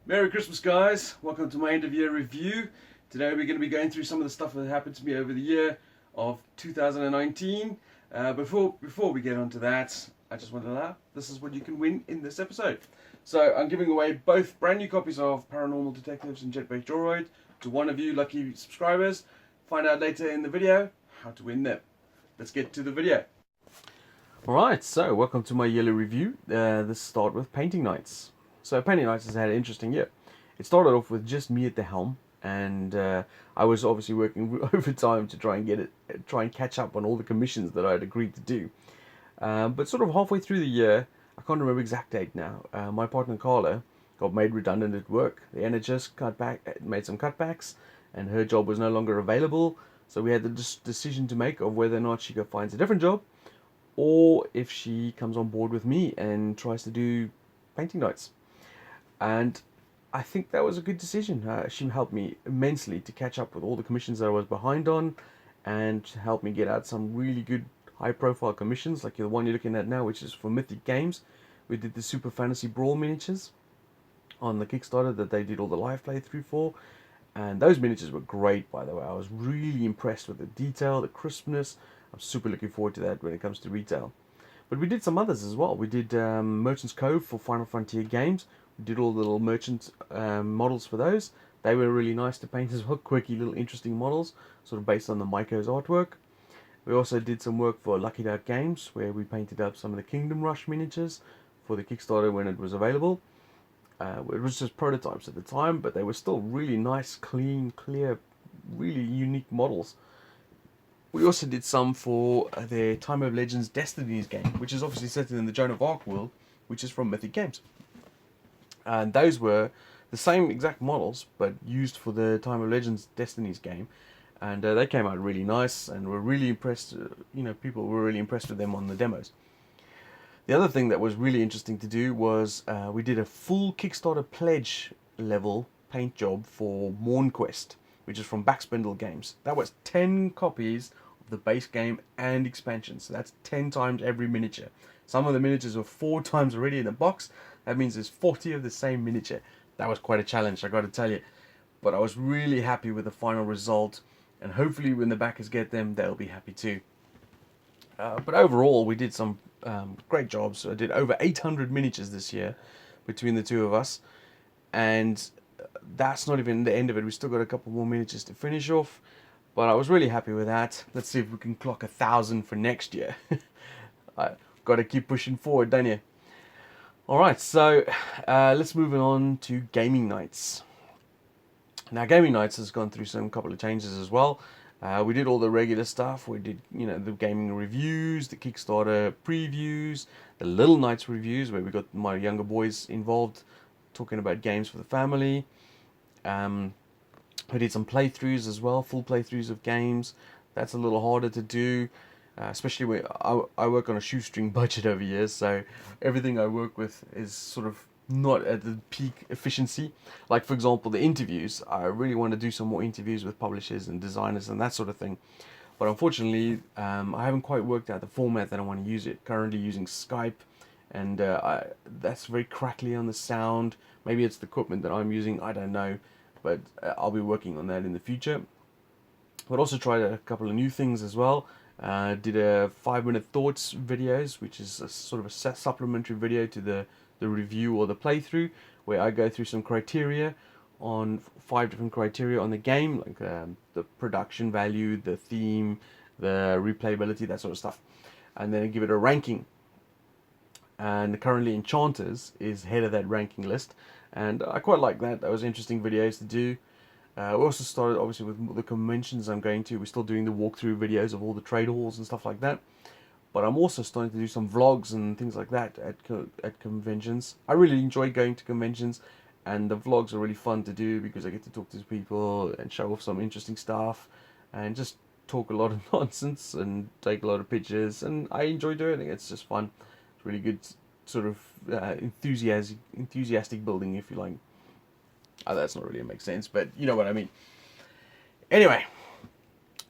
Merry Christmas, guys. Welcome to my end of year review. Today we're going to be going through some of the stuff that happened to me over the year of 2019. Before we get onto that, I just want to know this is what you can win in this episode. So I'm giving away both brand new copies of Paranormal Detectives and Jetpack Joyride to one of you lucky subscribers. Find out later in the video how to win them. Let's get to the video. Alright, so welcome to my yearly review. Let's start with Painting Nights. So Painting Nights has had an interesting year. It started off with just me at the helm, and I was obviously working overtime to try and catch up on all the commissions that I had agreed to do. But sort of halfway through the year, I can't remember exact date now. My partner Carla got made redundant at work. The NHS made some cutbacks, and her job was no longer available. So we had the decision to make of whether or not she finds a different job, or if she comes on board with me and tries to do Painting Nights. And I think that was a good decision. She helped me immensely to catch up with all the commissions that I was behind on, and helped me get out some really good high-profile commissions, like the one you're looking at now, which is for Mythic Games. We did the Super Fantasy Brawl miniatures on the Kickstarter that they did all the live playthrough for, and those miniatures were great, by the way. I was really impressed with the detail, the crispness. I'm super looking forward to that when it comes to retail. But we did some others as well. We did Merchant's Cove for Final Frontier Games. We did all the little merchant models for those. They were really nice to paint as well. Quirky little interesting models, sort of based on the Maiko's artwork. We also did some work for Lucky Duck Games, where we painted up some of the Kingdom Rush miniatures for the Kickstarter when it was available. It was just prototypes at the time, but they were still really nice, clean, clear, really unique models. We also did some for their Time of Legends Destinies game, which is obviously set in the Joan of Arc world, which is from Mythic Games. And those were the same exact models, but used for the Time of Legends Destinies game. And they came out really nice, and were really impressed. People were really impressed with them on the demos. The other thing that was really interesting to do was we did a full Kickstarter pledge level paint job for Morn Quest, which is from Backspindle Games. That was 10 copies of the base game and expansion. So that's 10 times every miniature. Some of the miniatures were 4 times already in the box. That means there's 40 of the same miniature. That was quite a challenge, I got to tell you. But I was really happy with the final result. And hopefully when the backers get them, they'll be happy too. But overall, we did some great jobs. I did over 800 miniatures this year between the two of us. And that's not even the end of it. We still got a couple more miniatures to finish off. But I was really happy with that. Let's see if we can clock 1,000 for next year. I got to keep pushing forward, don't you? Alright, so let's move on to Gaming Nights. Now, Gaming Nights has gone through some couple of changes as well. We did all the regular stuff. We did, the gaming reviews, the Kickstarter previews, the Little Nights reviews, where we got my younger boys involved, talking about games for the family. We did some playthroughs as well, full playthroughs of games. That's a little harder to do. Especially when I work on a shoestring budget over years, so everything I work with is sort of not at the peak efficiency. Like, for example, the interviews. I really want to do some more interviews with publishers and designers and that sort of thing. But unfortunately, I haven't quite worked out the format that I want to use it. Currently using Skype, and that's very crackly on the sound. Maybe it's the equipment that I'm using, I don't know. But I'll be working on that in the future. But also tried a couple of new things as well. Did a 5-minute thoughts videos, which is a sort of a supplementary video to the review or the playthrough, where I go through some criteria on 5 different criteria on the game, like the production value, the theme, the replayability, that sort of stuff, and then I give it a ranking. And currently Enchanters is head of that ranking list, and I quite like that. That was interesting videos to do. We also started, obviously, with the conventions I'm going to. We're still doing the walkthrough videos of all the trade halls and stuff like that. But I'm also starting to do some vlogs and things like that at conventions. I really enjoy going to conventions, and the vlogs are really fun to do because I get to talk to people and show off some interesting stuff and just talk a lot of nonsense and take a lot of pictures, and I enjoy doing it. It's just fun. It's really good sort of enthusiastic building, if you like. That's not really make sense, but you know what I mean. Anyway,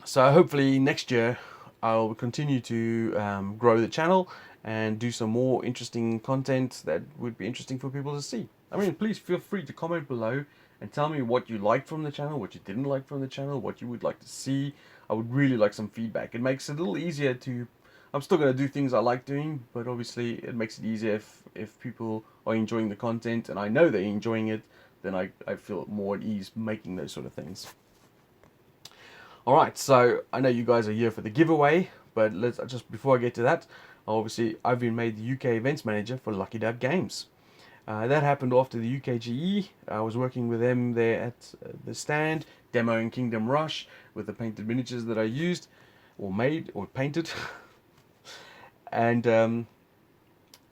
so hopefully next year I'll continue to grow the channel and do some more interesting content that would be interesting for people to see. I mean, please feel free to comment below and tell me what you liked from the channel, what you didn't like from the channel, what you would like to see. I would really like some feedback. It makes it a little easier to... I'm still going to do things I like doing, but obviously it makes it easier if people are enjoying the content and I know they're enjoying it, then I feel more at ease making those sort of things. Alright, so I know you guys are here for the giveaway, but let's just before I get to that, obviously I've been made the UK events manager for Lucky Duck Games. That happened after the UKGE. I was working with them there at the stand, demoing Kingdom Rush with the painted miniatures that I used, or made, or painted. And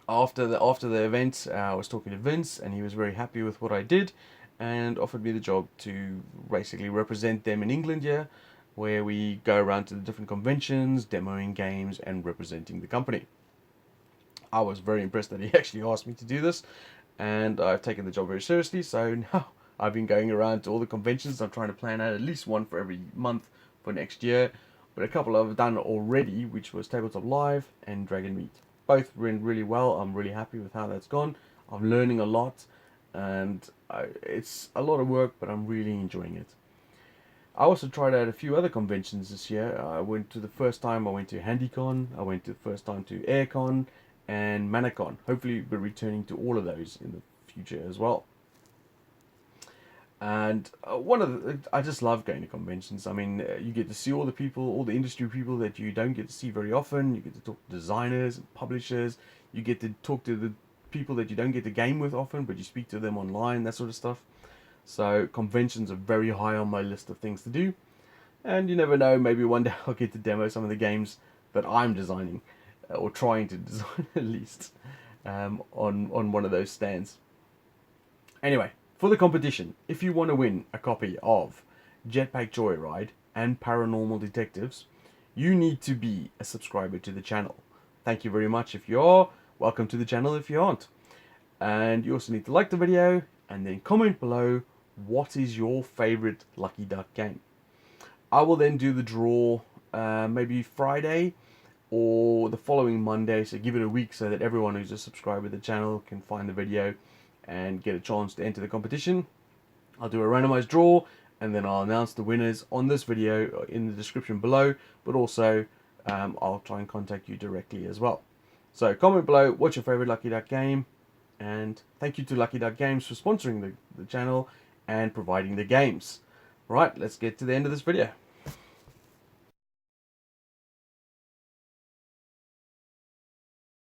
after the event, I was talking to Vince, and he was very happy with what I did, and offered me the job to basically represent them in England here, where we go around to the different conventions, demoing games, and representing the company. I was very impressed that he actually asked me to do this, and I've taken the job very seriously, so now I've been going around to all the conventions. I'm trying to plan out at least one for every month for next year, but a couple I've done already, which was Tabletop Live and Dragon Meet. Both went really well. I'm really happy with how that's gone. I'm learning a lot, and it's a lot of work, but I'm really enjoying it. I also tried out a few other conventions this year. I went to HandyCon, I went to the first time to AirCon, and MANORCON. Hopefully we're returning to all of those in the future as well. And I just love going to conventions. I mean, you get to see all the people, all the industry people that you don't get to see very often. You get to talk to designers and publishers. You get to talk to the people that you don't get to game with often, but you speak to them online, that sort of stuff. So conventions are very high on my list of things to do. And you never know, maybe one day I'll get to demo some of the games that I'm designing, or trying to design at least, on one of those stands. Anyway, for the competition, if you want to win a copy of Jetpack Joyride and Paranormal Detectives, you need to be a subscriber to the channel. Thank you very much if you are. Welcome to the channel if you aren't. And you also need to like the video and then comment below what is your favorite Lucky Duck game. I will then do the draw maybe Friday or the following Monday, so give it a week so that everyone who's a subscriber to the channel can find the video and get a chance to enter the competition. I'll do a randomized draw, and then I'll announce the winners on this video in the description below, but also I'll try and contact you directly as well. So comment below what's your favorite Lucky Duck game, and thank you to Lucky Duck Games for sponsoring the channel and providing the games. Right, let's get to the end of this video.